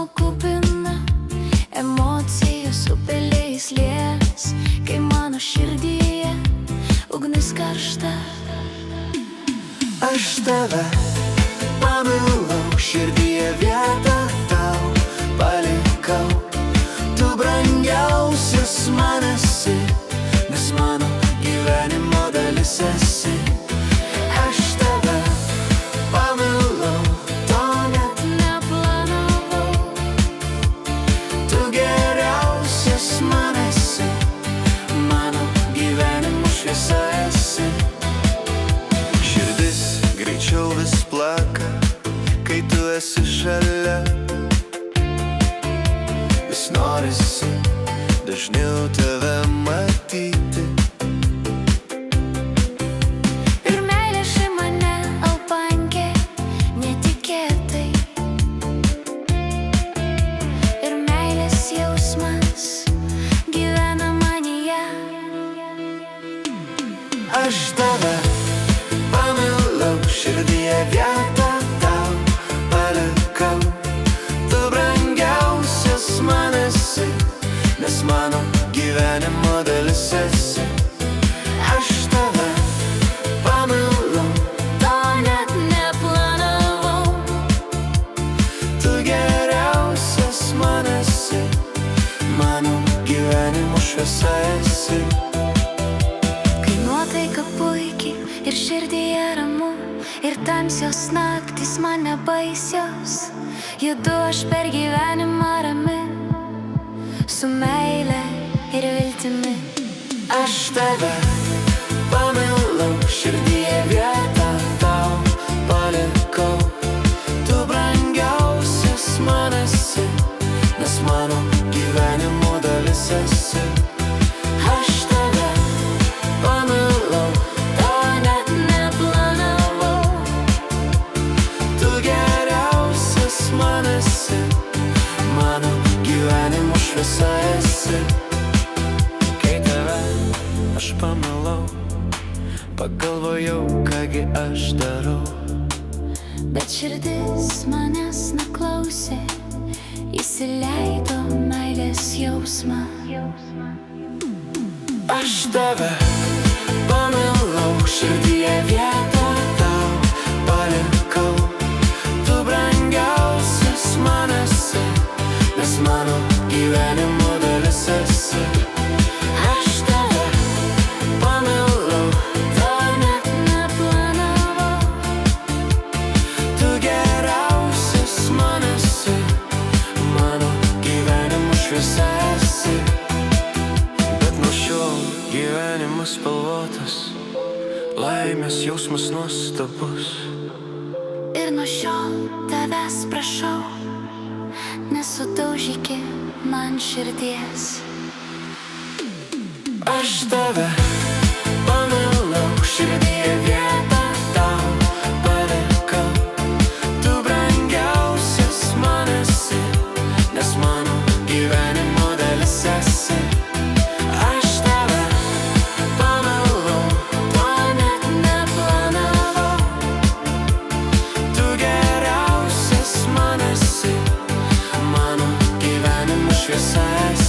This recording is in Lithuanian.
džiaugsmo kupina, emocijų supeliais lies, kai mano širdyje ugnis karšta. Aš tave pamilau, širdyje vietą tau palikau. Tu brangiausias man esi, nes mano gyvenimo dalis esi. Aš tave pamilau, to net neplanavau. Tu geriausias man esi, mano gyvenimo šviesa esi. Širdis greičiau vis plaka, kai tu esi šalia. Vis norisi dažniau tave matyti. Ir meilė ši mane apankė netikėtai. Ir meilės jausmas gyvena manyje. Aš tave pamilau, širdyje vietą tau palikau. Tu brangiausias man esi, nes mano gyvenimo dalis esi. Aš tave pamilau, To net neplanavau. tu geriausias man esi, mano gyvenimo šviesa esi. Kai nuotaika puikiai ir širdyje ramu, ir tamsios naktys man nebaisios, judu aš per gyvenimą rami, su meile ir viltimi. Aš tave pamilau, širdyje vietą tau palikau. Tu brangiausias man esi, nes mano gyvenimo dalis esi. Aš tave pamilau, To net neplanavau. tu geriausias man esi, mano gyvenimo šviesa esi. Kai tave aš pamilau, pagalvojau, kągi aš darau. Bet širdis manęs neklausė, įsileido meilės jausmą. Aš tave pamilau, širdyje vietą tau palikau. Tu brangiausias man esi, nes mano gyvenimo dalis esi. Aš tave pamilau, To net neplanavau. tu geriausias man esi, mano gyvenimo šviesa esi. Bet nuo šiol gyvenimas spalvotas, laimės jausmas nuostabus. Ir nuo šiol tavęs prašau, nesudaužyki man širdies. Aš tave pamilau, širdyje vietą tau palikau. Tu brangiausias man esi, nes mano gyvenimo dalis esi. Aš tave pamilau, To net neplanavau. tu geriausias man esi, mano gyvenimo šviesa esi.